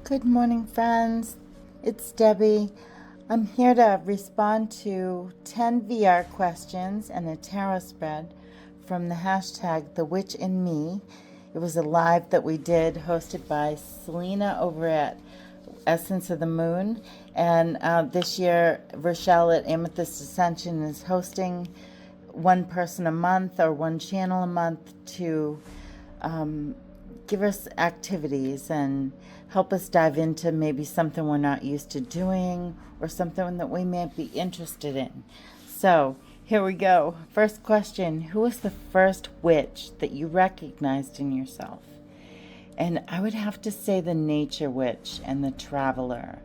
Good morning, friends. It's Debbie. I'm here to respond to 10 VR questions and a tarot spread from the hashtag TheWitchWithin. It was a live that we did hosted by Selena over at Essence of the Moon. And this year, Rochelle at Amethyst Ascension is hosting one person a month or one channel a month to give us activities and help us dive into maybe something we're not used to doing or something that we may be interested in. So here we go. First question: who was the first witch that you recognized in yourself? And I would have to say the nature witch and the traveler.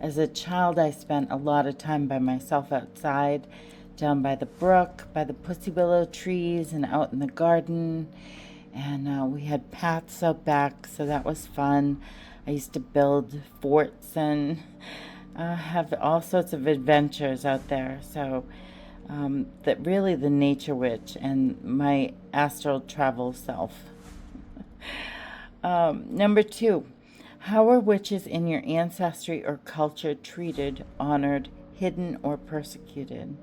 As a child, I spent a lot of time by myself outside, down by the brook, by the pussy willow trees, and out in the garden. And we had paths out back, so that was fun. I used to build forts and have all sorts of adventures out there. So that really the nature witch and my astral travel self. Number 2, how are witches in your ancestry or culture treated, honored, hidden, or persecuted?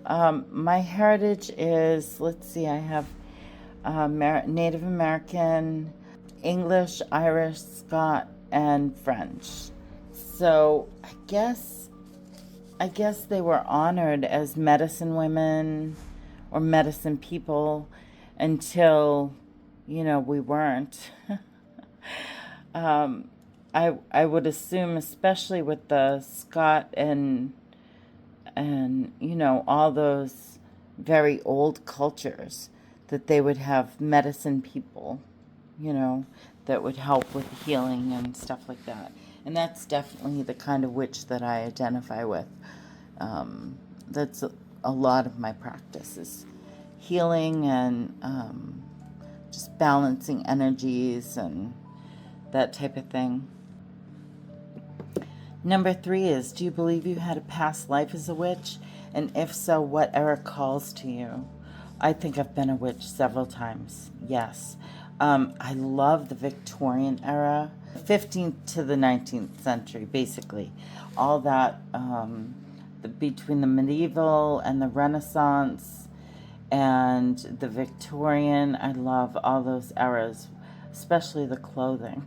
My heritage is, let's see, I have Native American, English, Irish, Scot, and French. So I guess they were honored as medicine women or medicine people until, we weren't. I would assume, especially with the Scot and all those very old cultures, that they would have medicine people, that would help with healing and stuff like that. And that's definitely the kind of witch that I identify with. That's a lot of my practice is healing and just balancing energies and that type of thing. Number 3 is, do you believe you had a past life as a witch? And if so, what era calls to you? I think I've been a witch several times, yes. I love the Victorian era, 15th to the 19th century, basically. All that, between the medieval and the Renaissance and the Victorian, I love all those eras, especially the clothing.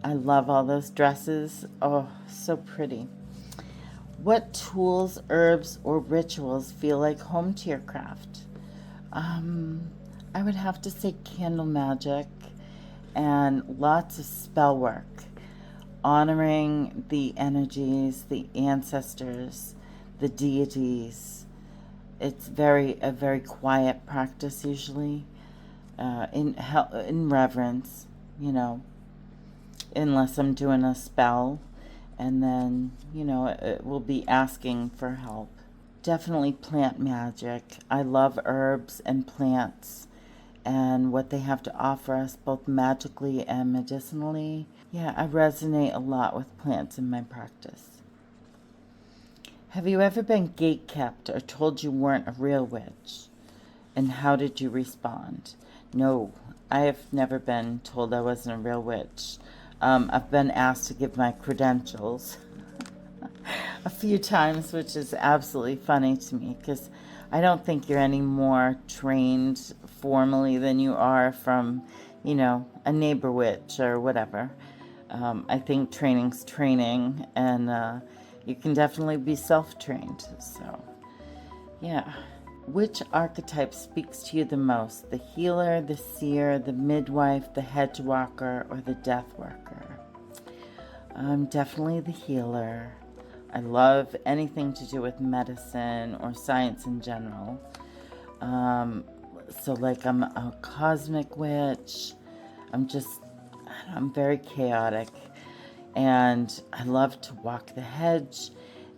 I love all those dresses. Oh, so pretty. What tools, herbs, or rituals feel like home to your craft? I would have to say candle magic and lots of spell work, honoring the energies, the ancestors, the deities. It's a very quiet practice usually, in reverence, unless I'm doing a spell. And then, it will be asking for help. Definitely plant magic. I love herbs and plants and what they have to offer us both magically and medicinally. Yeah, I resonate a lot with plants in my practice. Have you ever been gatekept or told you weren't a real witch? And how did you respond? No, I have never been told I wasn't a real witch. I've been asked to give my credentials a few times, which is absolutely funny to me because I don't think you're any more trained formally than you are from, a neighbor witch or whatever. I think training's training, and you can definitely be self-trained. So, yeah. Which archetype speaks to you the most? The healer, the seer, the midwife, the hedge-walker, or the death worker? I'm definitely the healer. I love anything to do with medicine or science in general. So like I'm a cosmic witch. I'm very chaotic. And I love to walk the hedge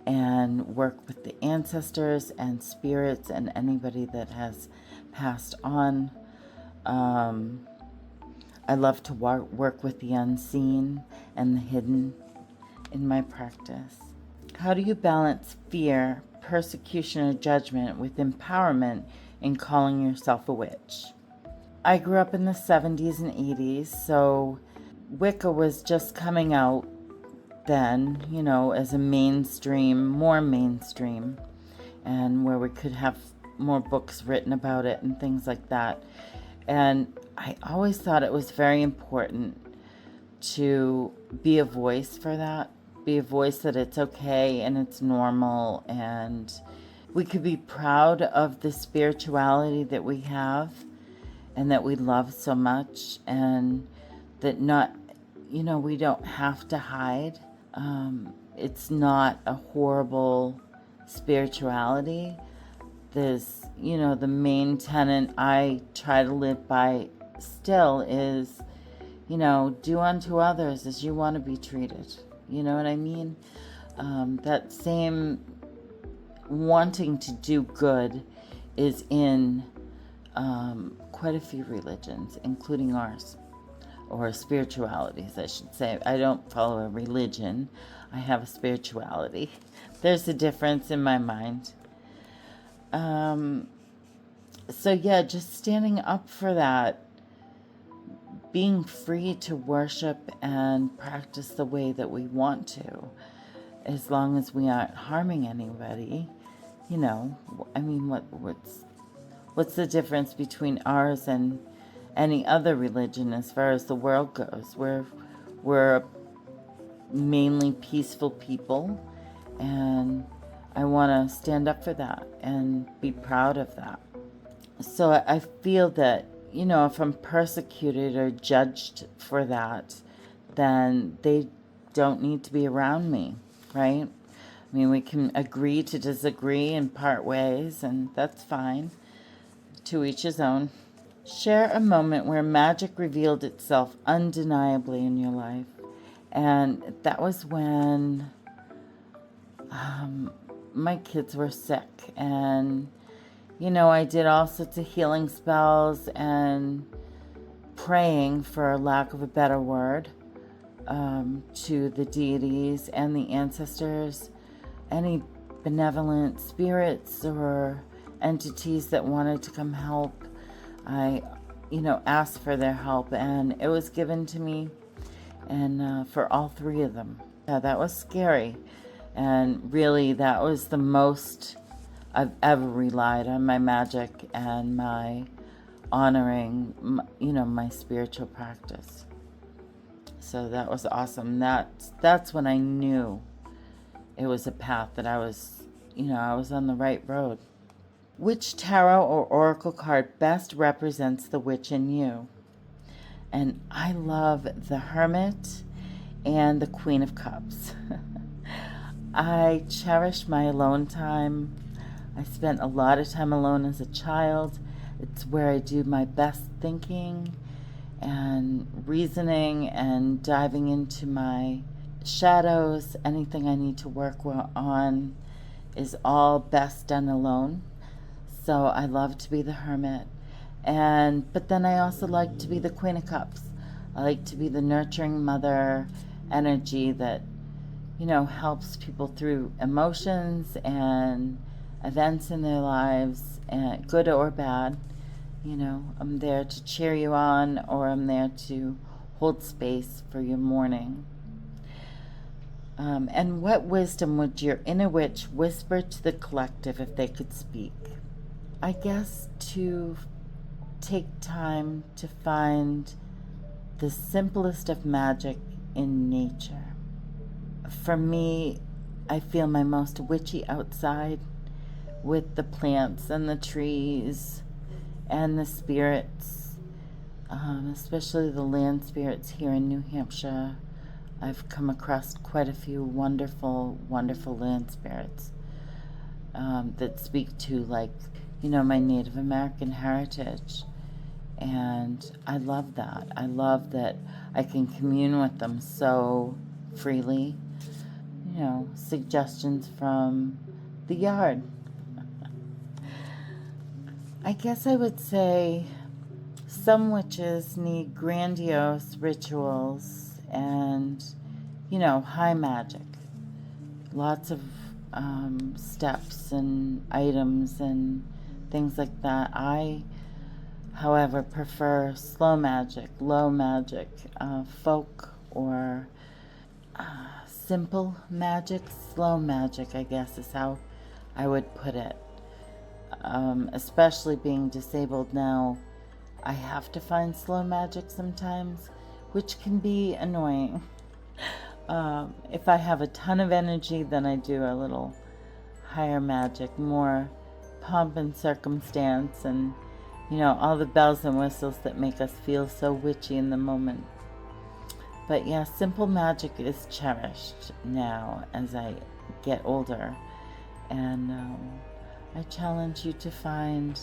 and work with the ancestors and spirits and anybody that has passed on. I love to work with the unseen and the hidden in my practice. How do you balance fear, persecution, or judgment with empowerment in calling yourself a witch? I grew up in the 70s and 80s, so Wicca was just coming out then, as a mainstream, more mainstream, and where we could have more books written about it and things like that. And I always thought it was very important to be a voice for that, be a voice that it's okay and it's normal, and we could be proud of the spirituality that we have and that we love so much, and that we don't have to hide. It's not a horrible spirituality. There's, the main tenet I try to live by still is, do unto others as you want to be treated. You know what I mean? That same wanting to do good is in quite a few religions, including ours, or spiritualities, I should say. I don't follow a religion. I have a spirituality. There's a difference in my mind. So yeah, just standing up for that, being free to worship and practice the way that we want to, as long as we aren't harming anybody. What's the difference between ours and any other religion as far as the world goes? We're mainly peaceful people, and I want to stand up for that and be proud of that. So I feel that, if I'm persecuted or judged for that, then they don't need to be around me, right? I mean, we can agree to disagree and part ways, and that's fine. To each his own. Share a moment where magic revealed itself undeniably in your life. And that was when my kids were sick, and I did all sorts of healing spells and praying, for lack of a better word, to the deities and the ancestors, any benevolent spirits or entities that wanted to come help. I asked for their help, and it was given to me, and for all three of them. Yeah, that was scary, and really that was the most I've ever relied on my magic and my honoring, my spiritual practice. So that was awesome. That's when I knew it was a path that I was on the right road. Which tarot or oracle card best represents the witch in you? And I love the Hermit and the Queen of Cups. I cherish my alone time. I spent a lot of time alone as a child. It's where I do my best thinking and reasoning and diving into my shadows. Anything I need to work on is all best done alone. So I love to be the Hermit. But then I also like to be the Queen of Cups. I like to be the nurturing mother energy that, helps people through emotions and events in their lives, good or bad. I'm there to cheer you on, or I'm there to hold space for your mourning. And what wisdom would your inner witch whisper to the collective if they could speak? I guess to take time to find the simplest of magic in nature. For me, I feel my most witchy outside with the plants and the trees and the spirits, especially the land spirits here in New Hampshire. I've come across quite a few wonderful, wonderful land spirits that speak to, my Native American heritage. And I love that. I love that I can commune with them so freely. Suggestions from the yard. I guess I would say some witches need grandiose rituals and, high magic. Lots of steps and items and things like that. I however, prefer slow magic, low magic, folk, or simple magic, slow magic, I guess is how I would put it. Especially being disabled now, I have to find slow magic sometimes, which can be annoying. If I have a ton of energy, then I do a little higher magic, more pomp and circumstance, and all the bells and whistles that make us feel so witchy in the moment. But yeah, simple magic is cherished now as I get older, and I challenge you to find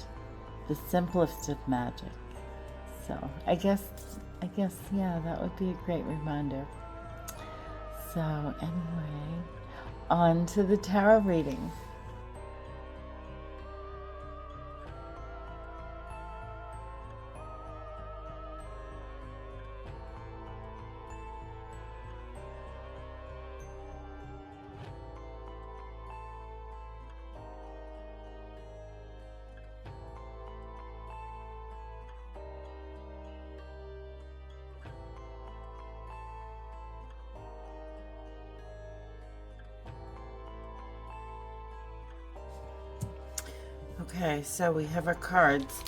the simplest of magic. So I guess yeah, that would be a great reminder. So anyway, on to the tarot reading. Okay, so we have our cards.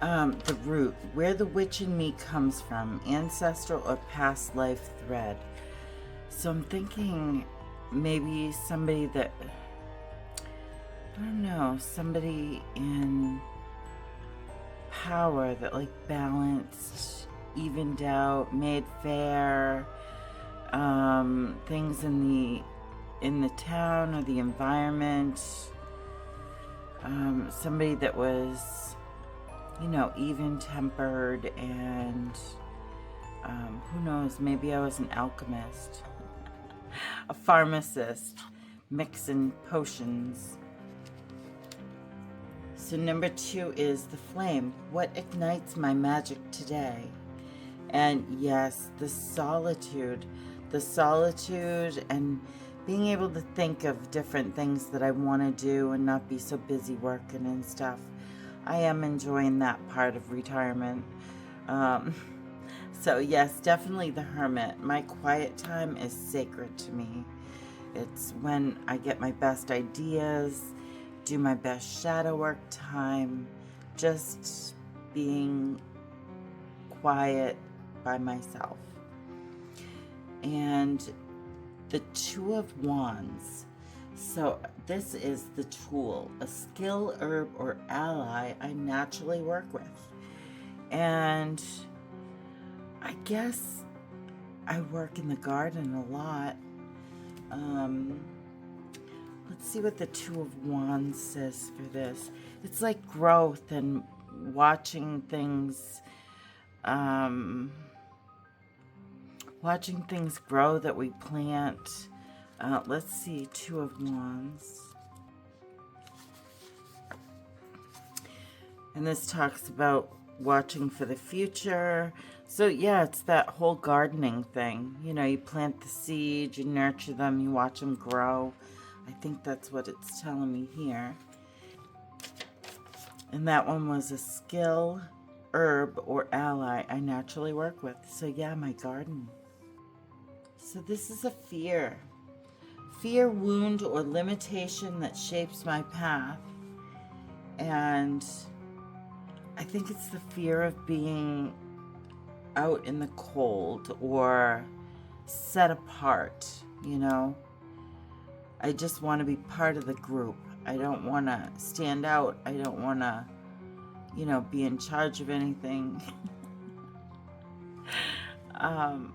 The root, where the witch in me comes from, ancestral or past life thread. So I'm thinking maybe somebody that, I don't know, somebody in power that like balanced, evened out, made fair, things in the town or the environment. Somebody that was, even-tempered, and who knows, maybe I was an alchemist, a pharmacist, mixing potions. So number 2 is the flame. What ignites my magic today? And yes, the solitude and being able to think of different things that I want to do and not be so busy working and stuff. I am enjoying that part of retirement. So yes, definitely the hermit. My quiet time is sacred to me. It's when I get my best ideas, do my best shadow work time, just being quiet by myself. And the 2 of Wands. So this is the tool, a skill, herb, or ally I naturally work with. And I guess I work in the garden a lot. Let's see what the 2 of Wands says for this. It's like growth and watching things, grow that we plant. Let's see, 2 of Wands. And this talks about watching for the future. So yeah, it's that whole gardening thing. You plant the seed, you nurture them, you watch them grow. I think that's what it's telling me here. And that one was a skill, herb, or ally I naturally work with. So yeah, my garden. So this is a fear. Fear, wound, or limitation that shapes my path. And I think it's the fear of being out in the cold or set apart, I just want to be part of the group. I don't want to stand out. I don't want to, be in charge of anything. I'm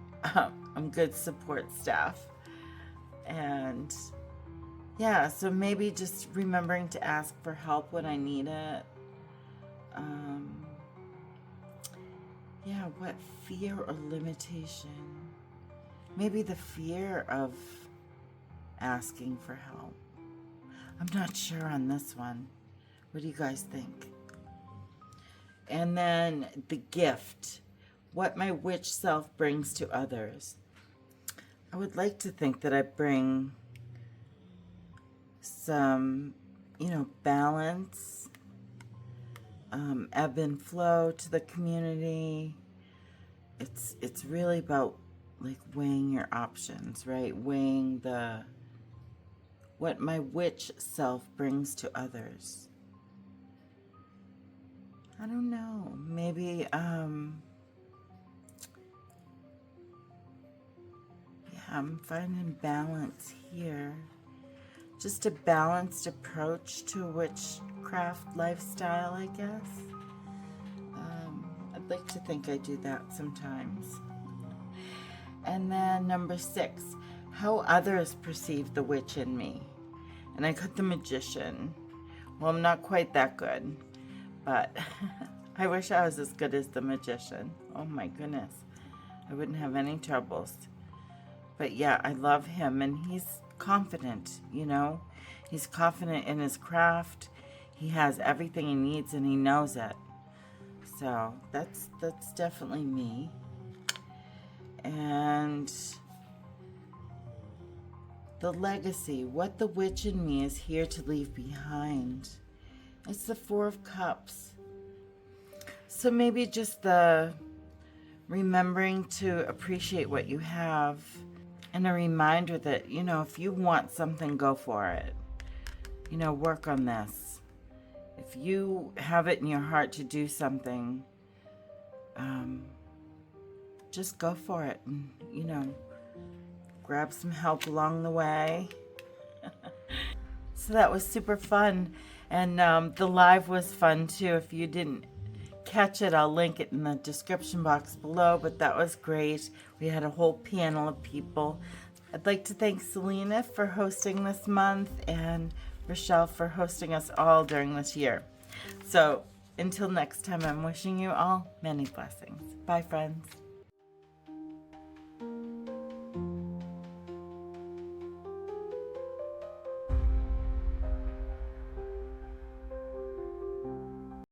good support staff. And yeah, so maybe just remembering to ask for help when I need it. Yeah, what fear or limitation? Maybe the fear of asking for help. I'm not sure on this one. What do you guys think? And then the gift. What my witch self brings to others. I would like to think that I bring some, balance, ebb and flow to the community. It's really about like weighing your options, right? Weighing what my witch self brings to others. I don't know. Maybe yeah, I'm finding balance here. Just a balanced approach to witchcraft lifestyle, I guess. I'd like to think I do that sometimes. And then number 6, how others perceive the witch in me. And I got the magician. Well, I'm not quite that good, but I wish I was as good as the magician. Oh my goodness. I wouldn't have any troubles. But yeah, I love him, and he's confident, you know. He's confident in his craft. He has everything he needs, and he knows it. So that's definitely me. And the legacy, what the witch in me is here to leave behind. It's the 4 of Cups. So maybe just the remembering to appreciate what you have, and a reminder that, you know, if you want something, go for it. You know, work on this. If you have it in your heart to do something, just go for it, and, you know, grab some help along the way. So that was super fun. And the live was fun too. If you didn't catch it, I'll link it in the description box below, but that was great. We had a whole panel of people. I'd like to thank Selena for hosting this month, and Rochelle for hosting us all during this year. So until next time, I'm wishing you all many blessings. Bye, friends.